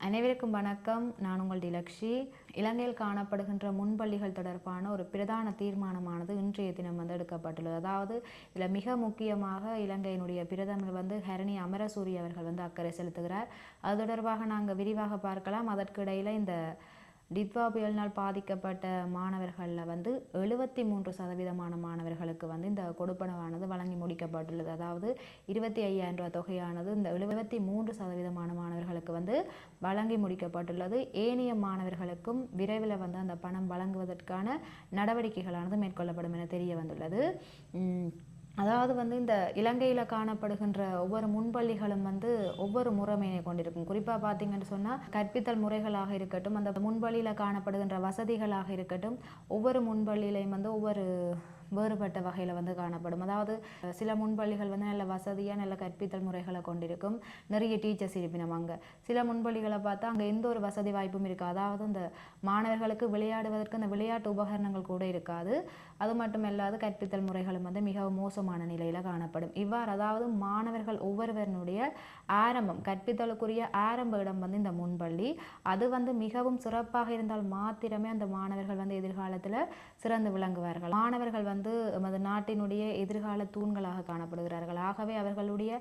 அனைவருக்கும் வணக்கம். நான் உங்கள் டிலக்ஷி. இலங்கையில் காணப்படுகின்ற முன்பள்ளிகள் தொடர்பான ஒரு பிரதான தீர்மானமானது இன்றைய தினம் எடுக்கப்பட்டுள்ளது. அதாவது இதில் மிக முக்கியமாக இலங்கையினுடைய பிரதமர் ஹரணி அமரசூரிய அவர்கள் அக்கறை செலுத்துகிறார். அது தொடர்பாக நாங்கள் விரிவாக பார்க்கலாம். அதற்கு இடையில் இந்த டிட்வா புயலினால் பாதிக்கப்பட்ட மாணவர்களில் 73% மாணவர்களுக்கு இந்த கொடுப்பனவானது வழங்கி முடிக்கப்பட்டுள்ளது. அதாவது 25,000 ரூபாய் தொகையானது இந்த 73% மாணவர்களுக்கு வழங்கி முடிக்கப்பட்டுள்ளது. ஏனைய மாணவர்களுக்கும் விரைவில் அந்த பணம் வழங்குவதற்கான நடவடிக்கைகளானது மேற்கொள்ளப்படும் என தெரிய வந்துள்ளது. அதாவது இந்த இலங்கையில் காணப்படுகின்ற ஒவ்வொரு முன்பள்ளிகளும் ஒவ்வொரு முறைமையை கொண்டிருக்கும். குறிப்பாக பார்த்தீங்கன்னு சொன்னால் கற்பித்தல் முறைகளாக இருக்கட்டும், அந்த முன்பள்ளியில் காணப்படுகின்ற வசதிகளாக இருக்கட்டும், ஒவ்வொரு முன்பள்ளியிலையும் ஒவ்வொரு வேறுபட்ட வகையில் காணப்படும். அதாவது சில முன்பள்ளிகள் நல்ல வசதியாக நல்ல கற்பித்தல் முறைகளை கொண்டிருக்கும், நிறைய டீச்சர்ஸ் இருப்பினும் அங்கே சில முன்பள்ளிகளை பார்த்தா அங்கே எந்த ஒரு வசதி வாய்ப்பும் இருக்காது. அதாவது இந்த மாணவர்களுக்கு விளையாடுவதற்கு அந்த விளையாட்டு உபகரணங்கள் கூட இருக்காது. அது மட்டும் இல்லாது கற்பித்தல் முறைகளும் மிகவும் மோசமான நிலையில் காணப்படும். இவ்வாறு அதாவது மாணவர்கள் ஒவ்வொருவருடைய ஆரம்பம் கற்பித்தலுக்குரிய ஆரம்ப இடம் இந்த முன்பள்ளி. அது மிகவும் சிறப்பாக இருந்தால் மாத்திரமே அந்த மாணவர்கள் எதிர்காலத்தில் சிறந்து விளங்குவார்கள். மாணவர்கள் நமது நாட்டினுடைய எதிர்கால தூண்களாக காணப்படுகிறார்கள். ஆகவே அவர்களுடைய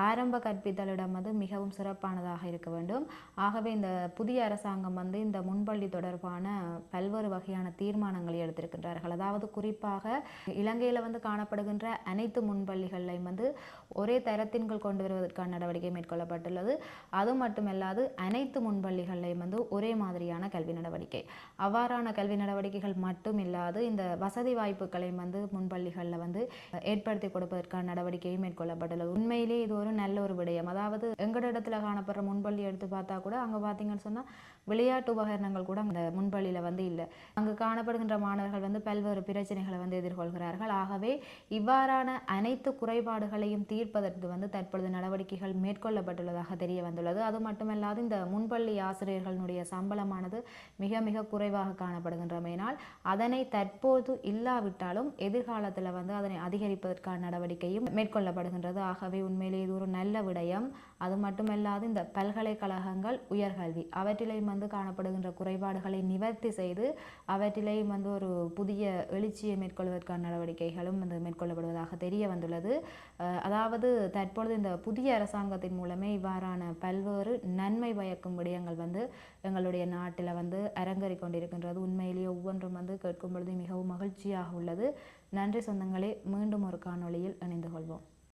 ஆரம்ப கற்பித்தலிடம் மிகவும் சிறப்பானதாக இருக்க வேண்டும். ஆகவே இந்த புதிய அரசாங்கம் இந்த முன்பள்ளி தொடர்பான பல்வேறு வகையான தீர்மானங்களை எடுத்திருக்கின்றார்கள். அதாவது குறிப்பாக இலங்கையில் காணப்படுகின்ற அனைத்து முன்பள்ளிகளையும் ஒரே தரத்தின்கள் கொண்டு வருவதற்கான நடவடிக்கை மேற்கொள்ளப்பட்டுள்ளது. அது மட்டுமல்லாது அனைத்து முன்பள்ளிகளையும் ஒரே மாதிரியான கல்வி நடவடிக்கை. அவ்வாறான கல்வி நடவடிக்கைகள் மட்டும் இல்லாது இந்த வசதி வாய்ப்புகளை முன்பள்ளிகளில் ஏற்படுத்தி கொடுப்பதற்கான நடவடிக்கையும் மேற்கொள்ளப்பட்டுள்ளது. உண்மையிலே இது ஒரு நல்ல ஒரு விடயம். அதாவது எங்கட இடத்துல காணப்படுற முன்பள்ளி எடுத்து பார்த்தா கூட அங்கே பார்த்தீங்கன்னு சொன்னால் விளையாட்டு உபகரணங்கள் கூட அந்த முன்பள்ளியில் இல்லை. அங்கு காணப்படுகின்ற மாணவர்கள் பல்வேறு பிரச்சனைகளை எதிர்கொள்கிறார்கள். ஆகவே இவ்வாறான அனைத்து குறைபாடுகளையும் தீர்ப்பதற்கு தற்பொழுது நடவடிக்கைகள் மேற்கொள்ளப்பட்டுள்ளதாக தெரிய வந்துள்ளது. அது மட்டுமல்லாது இந்த முன்பள்ளி ஆசிரியர்களுடைய சம்பளமானது மிக மிக குறைவாக காணப்படுகின்றமையினால் அதனை தற்போது இல்லாவிட்டாலும் எதிர்காலத்தில் அதனை அதிகரிப்பதற்கான நடவடிக்கையும் மேற்கொள்ளப்படுகின்றது. ஆகவே உண்மையிலே இது ஒரு நல்ல விடயம். அது மட்டுமல்லாது இந்த பல்கலைக்கழகங்கள் உயர்கல்வி அவற்றிலையும் காணப்படுகின்ற குறைபாடுகளை நிவர்த்தி செய்து அவற்றிலையும் ஒரு புதிய எழுச்சியை மேற்கொள்வதற்கான நடவடிக்கைகளும் மேற்கொள்ளப்படுவதாக தெரிய வந்துள்ளது. அதாவது தற்பொழுது இந்த புதிய அரசாங்கத்தின் மூலமே இவ்வாறான பல்வேறு நன்மை பயக்கும் விடயங்கள் எங்களுடைய நாட்டில் அரங்கேறிக் கொண்டிருக்கின்றது. உண்மையிலேயே ஒவ்வொன்றும் கேட்கும் பொழுது மிகவும் மகிழ்ச்சியாக உள்ளது. நன்றி சொந்தங்களே, மீண்டும் ஒரு காணொளியில் இணைந்து கொள்வோம்.